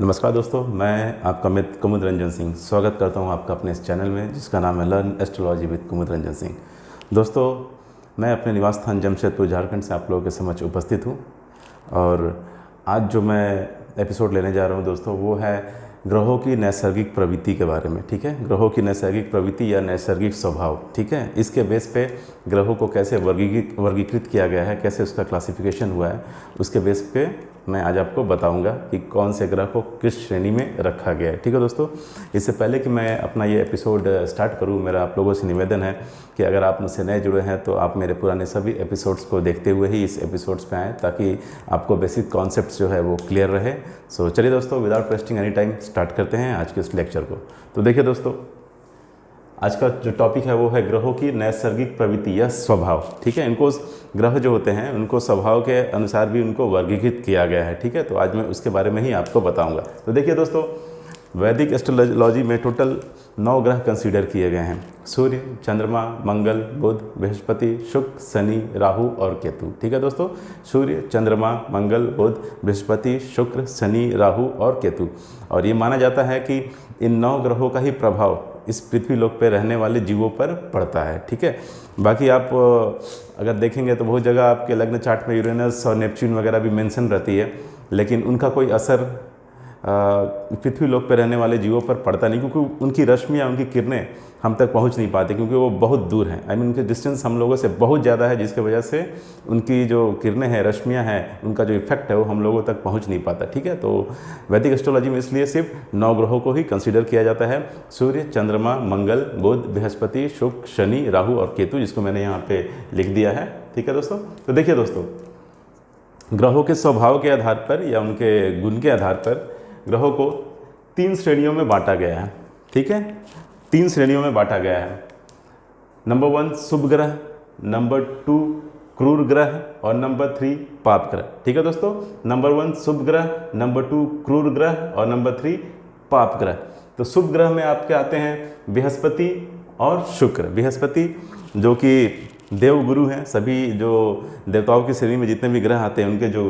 नमस्कार दोस्तों, मैं आपका मित्र कुमुद रंजन सिंह स्वागत करता हूं आपका अपने इस चैनल में जिसका नाम है लर्न एस्ट्रोलॉजी विद कुमुद रंजन सिंह। दोस्तों, मैं अपने निवास स्थान जमशेदपुर झारखंड से आप लोगों के समक्ष उपस्थित हूं और आज जो मैं एपिसोड लेने जा रहा हूं दोस्तों वो है ग्रहों की नैसर्गिक प्रवृत्ति के बारे में। ठीक है, ग्रहों की नैसर्गिक प्रवृत्ति या नैसर्गिक स्वभाव। ठीक है, इसके बेस पे ग्रहों को कैसे वर्गीकृत किया गया है, कैसे उसका क्लासिफिकेशन हुआ है, उसके बेस पे मैं आज आपको बताऊंगा कि कौन से ग्रह को किस श्रेणी में रखा गया है। ठीक है दोस्तों, इससे पहले कि मैं अपना ये एपिसोड स्टार्ट करूं, मेरा आप लोगों से निवेदन है कि अगर आप मुझसे नए जुड़े हैं तो आप मेरे पुराने सभी एपिसोड्स को देखते हुए ही इस एपिसोड्स पे आएँ ताकि आपको बेसिक कॉन्सेप्ट्स जो है वो क्लियर रहे। सो चलिए दोस्तों, without wasting any time start करते हैं आज के इस लेक्चर को। तो देखिए दोस्तों, आज का जो टॉपिक है वो है ग्रहों की नैसर्गिक प्रवृत्ति या स्वभाव। ठीक है, इनको ग्रह जो होते हैं उनको स्वभाव के अनुसार भी उनको वर्गीकृत किया गया है। ठीक है, तो आज मैं उसके बारे में ही आपको बताऊंगा। तो देखिए दोस्तों, वैदिक एस्ट्रोलॉजी में टोटल 9 ग्रह कंसीडर किए गए हैं। सूर्य, चंद्रमा, मंगल, बुध, बृहस्पति, शुक्र, शनि, राहु और केतु। ठीक है दोस्तों, सूर्य, चंद्रमा, मंगल, बुध, बृहस्पति, शुक्र, शनि, राहु और केतु। और ये माना जाता है कि इन 9 ग्रहों का ही प्रभाव इस पृथ्वी लोक पर रहने वाले जीवों पर पड़ता है। ठीक है, बाकी आप अगर देखेंगे तो बहुत जगह आपके लग्न चार्ट में यूरेनस और नेपच्यून वगैरह भी मेंशन रहती है, लेकिन उनका कोई असर पृथ्वी लोक पर रहने वाले जीवों पर पड़ता नहीं, क्योंकि उनकी रश्मियाँ, उनकी किरणें हम तक पहुंच नहीं पाती, क्योंकि वो बहुत दूर हैं। आई मीन उनके डिस्टेंस हम लोगों से बहुत ज़्यादा है, जिसकी वजह से उनकी जो किरणें हैं, रश्मियाँ हैं, उनका जो इफेक्ट है वो हम लोगों तक पहुंच नहीं पाता। ठीक है, तो वैदिक एस्ट्रोलॉजी में इसलिए सिर्फ 9 ग्रहों को ही कंसिडर किया जाता है। सूर्य, चंद्रमा, मंगल, बुध, बृहस्पति, शुक्र, शनि, राहु और केतु, जिसको मैंने यहाँ पे लिख दिया है। ठीक है दोस्तों, तो देखिए दोस्तों, ग्रहों के स्वभाव के आधार पर या उनके गुण के आधार पर ग्रहों को 3 श्रेणियों में बांटा गया है। ठीक है, 3 श्रेणियों में बांटा गया है। नंबर 1 शुभ ग्रह, नंबर 2 क्रूर ग्रह और नंबर 3 पाप ग्रह। ठीक है दोस्तों, नंबर 1 शुभ ग्रह, नंबर 2 क्रूर ग्रह और नंबर 3 पाप ग्रह। तो शुभ ग्रह में आपके आते हैं बृहस्पति और शुक्र। बृहस्पति जो कि देव गुरु हैं, सभी जो देवताओं की श्रेणी में जितने भी ग्रह आते हैं उनके जो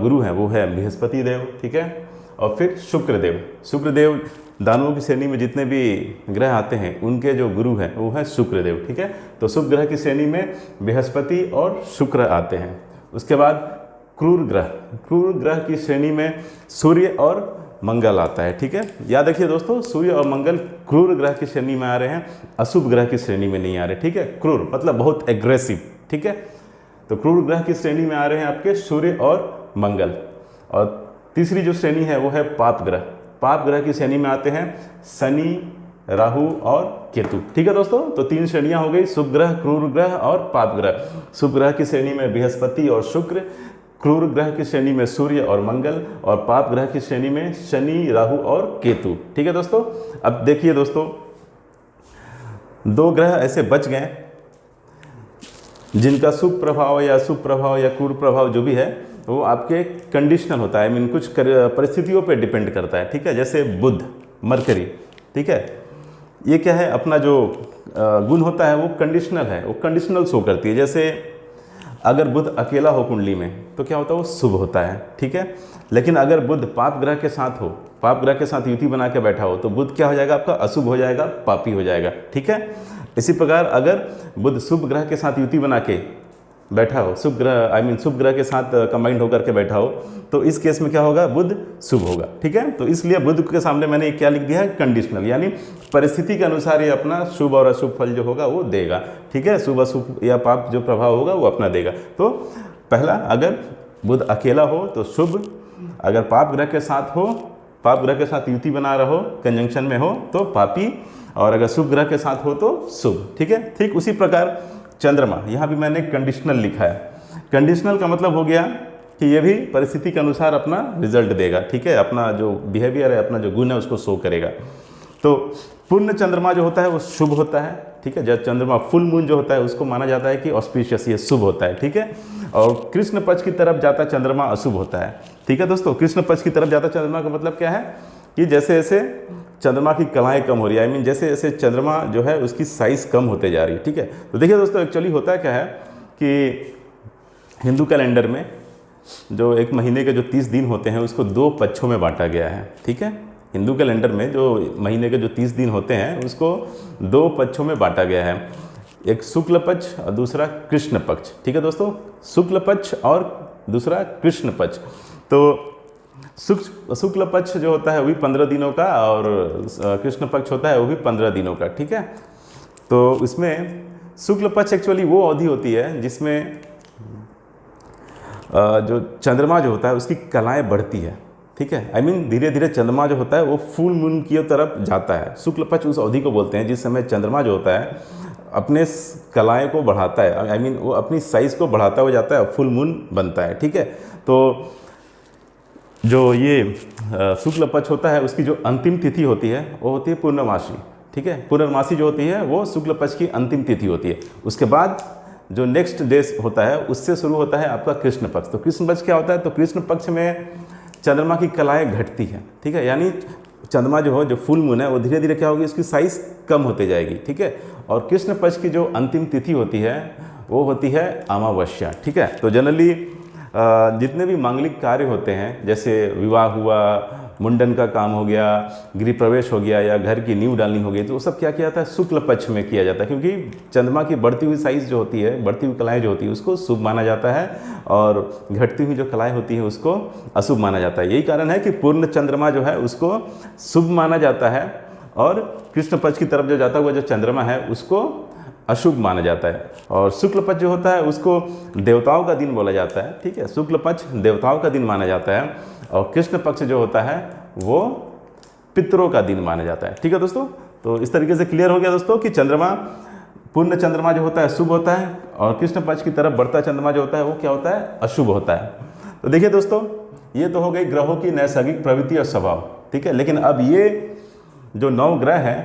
गुरु हैं वो है बृहस्पति देव। ठीक है, और फिर शुक्रदेव। शुक्रदेव दानवों की श्रेणी में जितने भी ग्रह आते हैं उनके जो गुरु हैं वो है शुक्रदेव। ठीक है, तो शुभ ग्रह की श्रेणी में बृहस्पति और शुक्र आते हैं। उसके बाद क्रूर ग्रह, क्रूर ग्रह की श्रेणी में सूर्य और मंगल आता है। ठीक है, याद रखिए दोस्तों, सूर्य और मंगल क्रूर ग्रह की श्रेणी में आ रहे हैं, अशुभ ग्रह की श्रेणी में नहीं आ रहे। ठीक है, क्रूर मतलब बहुत एग्रेसिव। ठीक है, तो क्रूर ग्रह की श्रेणी में आ रहे हैं आपके सूर्य और मंगल। और तीसरी जो श्रेणी है वो है पाप ग्रह। पाप ग्रह की श्रेणी में आते हैं शनि, राहु और केतु। ठीक है दोस्तों, तो 3 श्रेणियां हो गई, शुभ ग्रह, क्रूर ग्रह और पाप ग्रह। शुभ ग्रह की श्रेणी में बृहस्पति और शुक्र, क्रूर ग्रह की श्रेणी में सूर्य और मंगल और पाप ग्रह की श्रेणी में शनि, राहु और केतु। ठीक है दोस्तों, अब देखिए दोस्तों, 2 ग्रह ऐसे बच गए जिनका शुभ प्रभाव या अशुभ प्रभाव या क्रूर प्रभाव जो भी है वो आपके कंडीशनल होता है। आई मीन कुछ परिस्थितियों पे डिपेंड करता है। ठीक है, जैसे बुध, मरकरी। ठीक है, ये क्या है, अपना जो गुण होता है वो कंडीशनल है, वो कंडीशनल शो करती है। जैसे अगर बुध अकेला हो कुंडली में तो क्या होता है, वो शुभ होता है। ठीक है, लेकिन अगर बुध पाप ग्रह के साथ हो, पाप ग्रह के साथ युति बना के बैठा हो तो बुध क्या हो जाएगा, आपका अशुभ हो जाएगा, पापी हो जाएगा। ठीक है, इसी प्रकार अगर बुध शुभ ग्रह के साथ युति बना के बैठा हो, शुभ ग्रह आई मीन शुभ ग्रह के साथ कंबाइंड होकर के बैठा हो तो इस केस में क्या होगा, बुध शुभ होगा। ठीक है, तो इसलिए बुध के सामने मैंने क्या लिख दिया है, कंडीशनल, यानी परिस्थिति के अनुसार ये अपना शुभ और अशुभ फल जो होगा वो देगा। ठीक है, शुभ अशुभ या पाप जो प्रभाव होगा वो अपना देगा। तो पहला, अगर बुध अकेला हो तो शुभ, अगर पाप ग्रह के साथ हो, पाप ग्रह के साथ युति बना रहो, कंजंक्शन में हो तो पापी, और अगर शुभ ग्रह के साथ हो तो शुभ। ठीक है, ठीक उसी प्रकार चंद्रमा, यहाँ भी मैंने कंडीशनल लिखा है। कंडीशनल का मतलब हो गया कि ये भी परिस्थिति के अनुसार अपना रिजल्ट देगा। ठीक है, अपना जो बिहेवियर है, अपना जो गुण है उसको शो करेगा। तो पूर्ण चंद्रमा जो होता है वो शुभ होता है। ठीक है, जब चंद्रमा फुल मून जो होता है उसको माना जाता है कि ऑस्पिशियस, ये शुभ होता है। ठीक है, और कृष्ण पक्ष की तरफ जाता चंद्रमा अशुभ होता है। ठीक है दोस्तों, कृष्ण पक्ष की तरफ जाता चंद्रमा का मतलब क्या है कि जैसे जैसे चंद्रमा की कलाएं कम हो रही है, आई मीन जैसे जैसे चंद्रमा जो है उसकी साइज़ कम होते जा रही है। ठीक है, तो देखिए दोस्तों, एक्चुअली होता क्या है कि हिंदू कैलेंडर में जो एक महीने के जो 30 दिन होते हैं उसको 2 पक्षों में बांटा गया है। ठीक है, हिंदू कैलेंडर में जो महीने के जो 30 दिन होते हैं उसको 2 पक्षों में बांटा गया है, एक शुक्ल पक्ष और दूसरा कृष्ण पक्ष। ठीक है दोस्तों, शुक्ल पक्ष और दूसरा कृष्ण पक्ष। तो शुक्ल पक्ष जो होता है वो भी 15 दिनों का और कृष्ण पक्ष होता है वो भी 15 दिनों का। ठीक है, तो इसमें शुक्ल पक्ष एक्चुअली वो अवधि होती है जिसमें जो चंद्रमा जो होता है उसकी कलाएं बढ़ती है। ठीक है, आई मीन धीरे धीरे चंद्रमा जो होता है वो फुल मून की तरफ जाता है। शुक्ल पक्ष उस अवधि को बोलते हैं जिस समय चंद्रमा जो होता है अपने कलाएं को बढ़ाता है, आई मीन वो अपनी साइज़ को बढ़ाता हुआ जाता है, फुल मून बनता है। ठीक है, तो जो ये शुक्ल पक्ष होता है उसकी जो अंतिम तिथि होती है वो होती है पूर्णमासी। ठीक है, पूर्णमासी जो होती है वो शुक्ल पक्ष की अंतिम तिथि होती है। उसके बाद जो नेक्स्ट डे होता है उससे शुरू होता है आपका कृष्ण पक्ष। तो कृष्ण पक्ष क्या होता है, तो कृष्ण पक्ष में चंद्रमा की कलाएं घटती हैं। ठीक है, यानी चंद्रमा जो हो जो फुल मून है वो धीरे धीरे क्या होगी, उसकी साइज़ कम होते जाएगी। ठीक है, और कृष्ण पक्ष की जो अंतिम तिथि होती है वो होती है अमावस्या। ठीक है, तो जनरली जितने भी मांगलिक कार्य होते हैं जैसे विवाह हुआ, मुंडन का काम हो गया, गृह प्रवेश हो गया या घर की नींव डालनी हो गई, तो वो सब क्या किया जाता है, शुक्ल पक्ष में किया जाता है, क्योंकि चंद्रमा की बढ़ती हुई साइज़ जो होती है, बढ़ती हुई कलाएं जो होती है उसको शुभ माना जाता है और घटती हुई जो कलाएं होती हैं उसको अशुभ माना जाता है। यही कारण है कि पूर्ण चंद्रमा जो है उसको शुभ माना जाता है और कृष्ण पक्ष की तरफ जो जाता हुआ जो चंद्रमा है उसको अशुभ माना जाता है। और शुक्ल पक्ष जो होता है उसको देवताओं का दिन बोला जाता है। ठीक है, शुक्ल पक्ष देवताओं का दिन माना जाता है और कृष्ण पक्ष जो होता है वो पितरों का दिन माना जाता है। ठीक है दोस्तों, तो इस तरीके से क्लियर हो गया दोस्तों कि चंद्रमा, पूर्ण चंद्रमा जो होता है शुभ होता है और कृष्ण पक्ष की तरफ बढ़ता चंद्रमा जो होता है वो क्या होता है, अशुभ होता है। तो देखिए दोस्तों, ये तो हो गई ग्रहों की नैसर्गिक प्रवृत्ति और स्वभाव। ठीक है, लेकिन अब ये जो 9 ग्रह हैं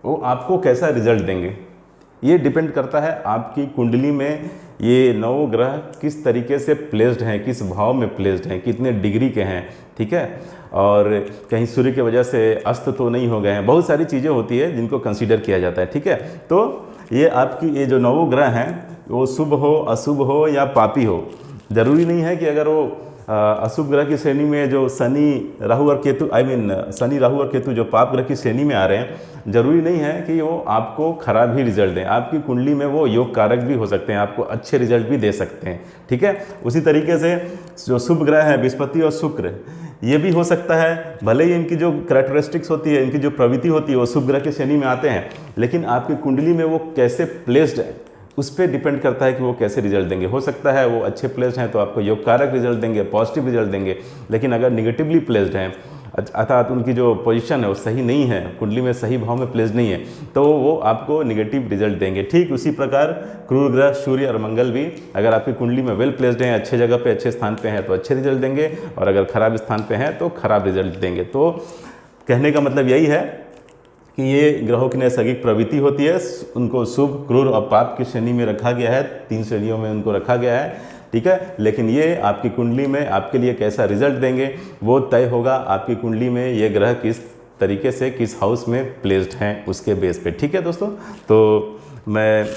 वो आपको कैसा रिजल्ट देंगे, ये डिपेंड करता है आपकी कुंडली में ये 9 ग्रह किस तरीके से प्लेस्ड हैं, किस भाव में प्लेस्ड हैं, कितने डिग्री के हैं। ठीक है, और कहीं सूर्य की वजह से अस्त तो नहीं हो गए हैं, बहुत सारी चीज़ें होती है जिनको कंसीडर किया जाता है। ठीक है, तो ये आपकी ये जो 9 ग्रह हैं वो शुभ हो, अशुभ हो या पापी हो, ज़रूरी नहीं है कि अगर वो अशुभ ग्रह की श्रेणी में जो शनि राहु और केतु, आई मीन शनि राहु और केतु जो पाप ग्रह की श्रेणी में आ रहे हैं, ज़रूरी नहीं है कि वो आपको खराब ही रिजल्ट दें। आपकी कुंडली में वो योग कारक भी हो सकते हैं, आपको अच्छे रिजल्ट भी दे सकते हैं। ठीक है, उसी तरीके से जो शुभ ग्रह है बृहस्पति और शुक्र, ये भी हो सकता है, भले ही इनकी जो कैरेक्टरिस्टिक्स होती है, इनकी जो प्रवृत्ति होती है वो शुभ ग्रह की श्रेणी में आते हैं, लेकिन आपकी कुंडली में वो कैसे प्लेस्ड है उस पर डिपेंड करता है कि वो कैसे रिजल्ट देंगे। हो सकता है वो अच्छे प्लेस्ड हैं तो आपको योग कारक रिजल्ट देंगे, पॉजिटिव रिजल्ट देंगे, लेकिन अगर निगेटिवली प्लेस्ड हैं अर्थात उनकी जो पोजीशन है वो सही नहीं है, कुंडली में सही भाव में प्लेस्ड नहीं है, तो वो आपको निगेटिव रिजल्ट देंगे। ठीक उसी प्रकार क्रूर ग्रह सूर्य और मंगल भी अगर आपकी कुंडली में वेल प्लेस्ड हैं, अच्छे जगह पे अच्छे स्थान पे हैं तो अच्छे रिजल्ट देंगे, और अगर खराब स्थान पे हैं तो खराब रिजल्ट देंगे। तो कहने का मतलब यही है कि ये ग्रहों की नैसर्गिक प्रवृत्ति होती है, उनको शुभ, क्रूर और पाप की श्रेणी में रखा गया है, 3 श्रेणियों में उनको रखा गया है। ठीक है, लेकिन ये आपकी कुंडली में आपके लिए कैसा रिजल्ट देंगे वो तय होगा आपकी कुंडली में ये ग्रह किस तरीके से किस हाउस में प्लेस्ड हैं उसके बेस पे। ठीक है दोस्तों, तो मैं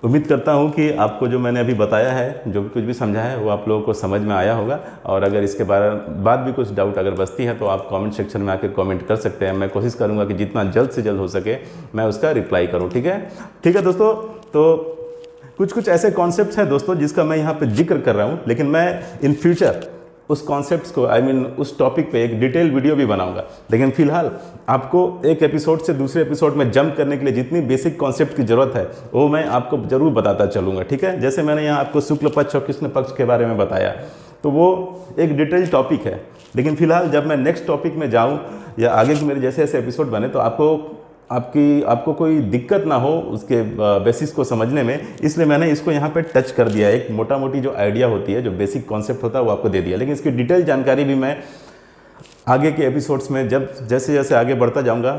उम्मीद करता हूँ कि आपको जो मैंने अभी बताया है, जो भी कुछ भी समझा है वो आप लोगों को समझ में आया होगा, और अगर इसके बाद भी कुछ डाउट अगर बचती है तो आप कमेंट सेक्शन में आकर कमेंट कर सकते हैं। मैं कोशिश करूँगा कि जितना जल्द से जल्द हो सके मैं उसका रिप्लाई करूँ। ठीक है दोस्तों, तो कुछ ऐसे कॉन्सेप्ट्स हैं दोस्तों जिसका मैं यहाँ पे जिक्र कर रहा हूँ, लेकिन मैं इन फ्यूचर उस कॉन्सेप्ट्स को, आई मीन उस टॉपिक पे एक डिटेल वीडियो भी बनाऊंगा। लेकिन फिलहाल आपको एक एपिसोड से दूसरे एपिसोड में जंप करने के लिए जितनी बेसिक कॉन्सेप्ट की ज़रूरत है वो मैं आपको ज़रूर बताता चलूँगा। ठीक है, जैसे मैंने यहाँ आपको शुक्ल पक्ष और कृष्ण पक्ष के बारे में बताया, तो वो एक डिटेल टॉपिक है। लेकिन फिलहाल जब मैं नेक्स्ट टॉपिक में जाऊँ या आगे के मेरे जैसे ऐसे एपिसोड बने तो आपको कोई दिक्कत ना हो उसके बेसिस को समझने में, इसलिए मैंने इसको यहाँ पे टच कर दिया। एक मोटा मोटी जो आइडिया होती है, जो बेसिक कॉन्सेप्ट होता है वो आपको दे दिया, लेकिन इसकी डिटेल जानकारी भी मैं आगे के एपिसोड्स में जैसे जैसे आगे बढ़ता जाऊँगा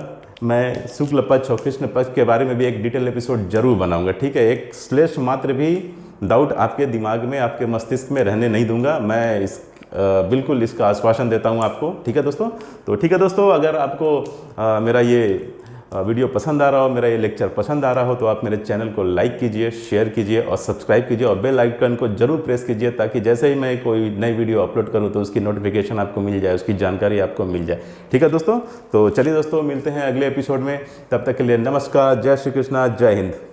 मैं शुक्ल पक्ष और कृष्ण पक्ष के बारे में भी एक डिटेल एपिसोड जरूर बनाऊँगा। ठीक है, एक स्लेश मात्र भी डाउट आपके दिमाग में, आपके मस्तिष्क में रहने नहीं दूंगा। मैं बिल्कुल इसका आश्वासन देता हूँ आपको। ठीक है दोस्तों, तो ठीक है दोस्तों, अगर आपको मेरा ये वीडियो पसंद आ रहा हो, मेरा ये लेक्चर पसंद आ रहा हो, तो आप मेरे चैनल को लाइक कीजिए, शेयर कीजिए और सब्सक्राइब कीजिए और बेल आइकन को जरूर प्रेस कीजिए, ताकि जैसे ही मैं कोई नई वीडियो अपलोड करूँ तो उसकी नोटिफिकेशन आपको मिल जाए, उसकी जानकारी आपको मिल जाए। ठीक है दोस्तों, तो चलिए दोस्तों, मिलते हैं अगले एपिसोड में। तब तक के लिए नमस्कार, जय श्री कृष्णा, जय हिंद।